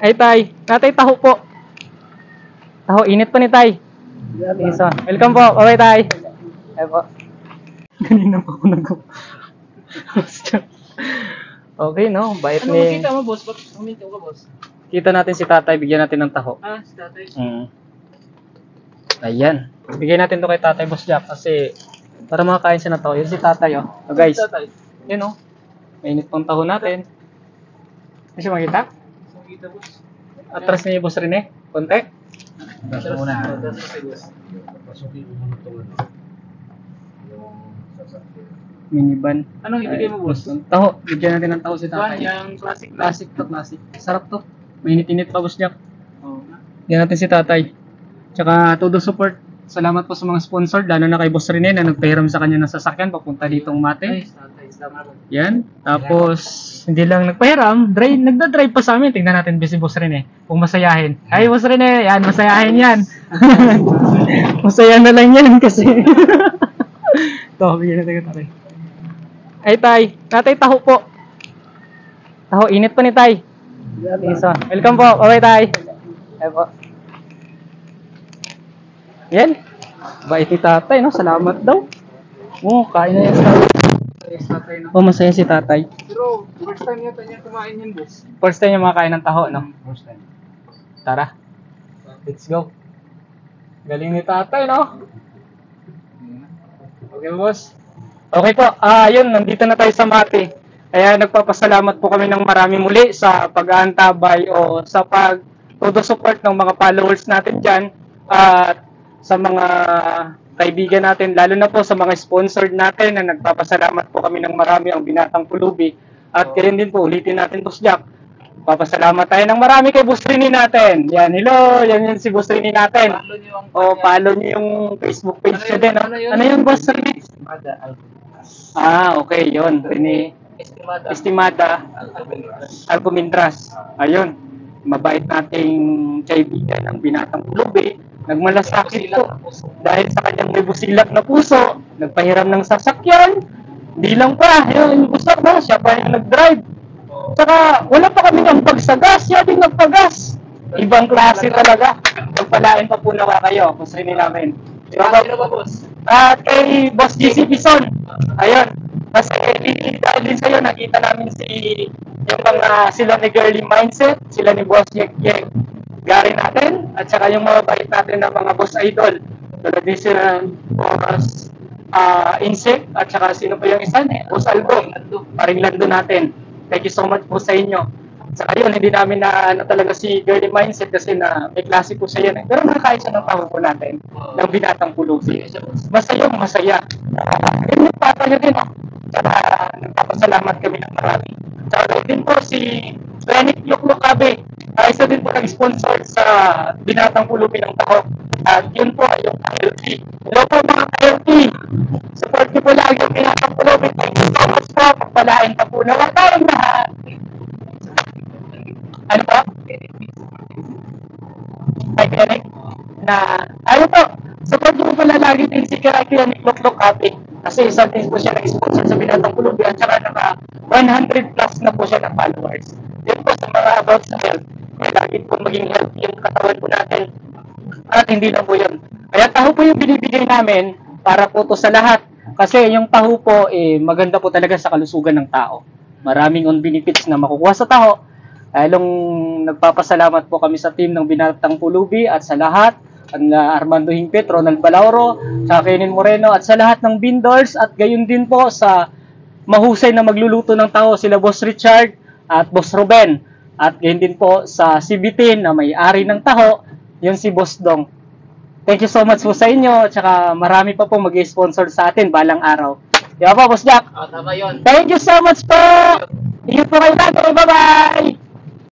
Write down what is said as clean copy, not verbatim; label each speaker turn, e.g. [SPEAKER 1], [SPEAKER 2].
[SPEAKER 1] Ay, tay. Natay, taho po. Taho, init pa ni tay. So, welcome po. Okay, tay. Ay po. Ganina pa ako nag Okay, no? Bait
[SPEAKER 2] Ano
[SPEAKER 1] ni...
[SPEAKER 2] makita mo, boss? Ba't huminto ka, boss?
[SPEAKER 1] Kita natin si tatay, bigyan natin ng taho.
[SPEAKER 2] Ah, si tatay.
[SPEAKER 1] Ayan. Bigyan natin to kay tatay, Boss Jack, kasi para makakain siya ng taho. Yun si tatay, oh. So, guys,
[SPEAKER 2] Tatay.
[SPEAKER 1] yun, oh. Mainit pang taho natin. Hindi siya makita?
[SPEAKER 2] Makita, boss.
[SPEAKER 1] Atras niya yung Boss Rene. Konti.
[SPEAKER 2] Dasal muna. Dasal, boss.
[SPEAKER 3] Pasukin mo muna ito. Yung sasakyan.
[SPEAKER 1] Minivan.
[SPEAKER 2] Anong ibigay mo, boss?
[SPEAKER 1] Taho. Bigyan natin ng taho si
[SPEAKER 2] Kuhan,
[SPEAKER 1] tatay.
[SPEAKER 2] yung classic.
[SPEAKER 1] Classic to, classic. Sarap to. Mainit-init pa, Boss Jack.
[SPEAKER 2] Oo.
[SPEAKER 1] Bigyan natin si tatay. Tsaka todo support. Salamat po sa mga sponsor, lalo na kay Boss Rene na nagpahiram sa kanya ng sasakyan papunta ditong Mate.
[SPEAKER 2] Ay, tatay. Salamat.
[SPEAKER 1] Yan. Tapos, hindi lang nagpahiram, nagda-drive pa sa amin. Tingnan natin si Boss Rene. Kung masayahin. Ay, Boss Rene, yan, masayahin yan. Masaya na lang yan kasi. Ito, bigyan natin ka tatay. Ay, tay. Tatay, taho po. Taho, init pa ni tay. So, welcome po. Okay, tay. Ay po. Yan. Bait ni tatay, no? Salamat daw. Oo, kain na yan sa
[SPEAKER 2] Tatay, no?
[SPEAKER 1] Oh, masaya si tatay.
[SPEAKER 2] Pero, first time yata niya kumain yan, boss.
[SPEAKER 1] First time yung makakain ng taho, no?
[SPEAKER 3] First time.
[SPEAKER 1] Tara. Let's go. Galing ni tatay, no? Okay, boss. Okay po. Yun, nandito na tayo sa Mate. Kaya nagpapasalamat po kami ng marami muli sa pag-aantabay o sa todo support ng mga followers natin dyan. At sa mga kaibigan natin, lalo na po sa mga sponsored natin na nagpapasalamat po kami ng marami ang Binatang Pulubi. At ganyan din po, ulitin natin, Boss Jack. Papasalamat tayo ng marami kay Boss Rini natin. Yan, hello, yan si Boss Rini natin.
[SPEAKER 2] Follow niyo ang
[SPEAKER 1] O, follow niyo yung Facebook page niya din. Ano yun, Boss Rini?
[SPEAKER 2] Estimada
[SPEAKER 1] Okay, yun. Rini
[SPEAKER 2] Estimada.
[SPEAKER 1] Estimada Alcomindras. Ayun, mabait nating kaibigan ng Binatang Pulubi. Nagmalasakit po dahil sa kanyang may busilak na puso, nagpahiram ng sasakyan. Hindi lang pa, yung busak na, siya pa yung nag-drive. Tsaka wala pa kami ng pagsagas, siya din nagpagas. Ibang klase talaga. Pagpalain pa po nawa kayo, kung sino namin.
[SPEAKER 2] Ano ba, boss?
[SPEAKER 1] At kay Boss GC Bison, ayun, kasi dahil din sa'yo, nakita namin yung mga sila ni Girly Mindset, sila ni Boss Yek Yek Gary natin, at saka yung mga bait natin ng mga Boss Idol. Tulad din sila Boss Insect, at saka sino pa yung isa? Boss Aldo, paring Lando natin. Thank you so much po sa inyo. Saka yun, hindi namin na talaga si Girly Mindset kasi na may klase po siya yan. Pero nakakain siya ng taho po natin, ng Binatang Pulubi. Masayang masaya. Yun yung papa niyo din, Saka nagpapasalamat kami ng marami. Saka din po si Renit Yuklukabe. Isa din po nag-sponsor sa Binatang Pulubi ng taho. At yun po ay yung KLP. Hello po mga KLP. Support niyo po lagi yung Binatang Pulubi. Thank you so much po. Pagpalain pa po na wala tayong lahat. Ano po? Ay, Kianik? Ano po? Support niyo po pala lagi din si Kianik Yuklukabe. Kasi isa din po siya nag-sponsor sa Binatang Pulubi at saka naka 100 plus na po siya ng followers. Yun po sa mga about sa health. Kaya lagi po maging healthy yung katawan po natin. At hindi lang po yun. Kaya taho po yung binibigay namin para po to sa lahat. Kasi yung taho po, maganda po talaga sa kalusugan ng tao. Maraming on benefits na makukuha sa taho. Lalong nagpapasalamat po kami sa team ng Binatang Pulubi at sa lahat. Ang Armando Hingpit, Ronald Balauro, sa Kenin Moreno at sa lahat ng vendors at gayon din po sa mahusay na magluluto ng taho sila Boss Richard at Boss Ruben at gayon din po sa CBT na may-ari ng taho, yun si Boss Dong. Thank you so much po sa inyo at saka marami pa po mag-sponsor sa atin balang araw. Di ba po, Boss Jack?
[SPEAKER 2] Tama yun.
[SPEAKER 1] Thank you so much po! Ingat po kayo natin. Bye-bye!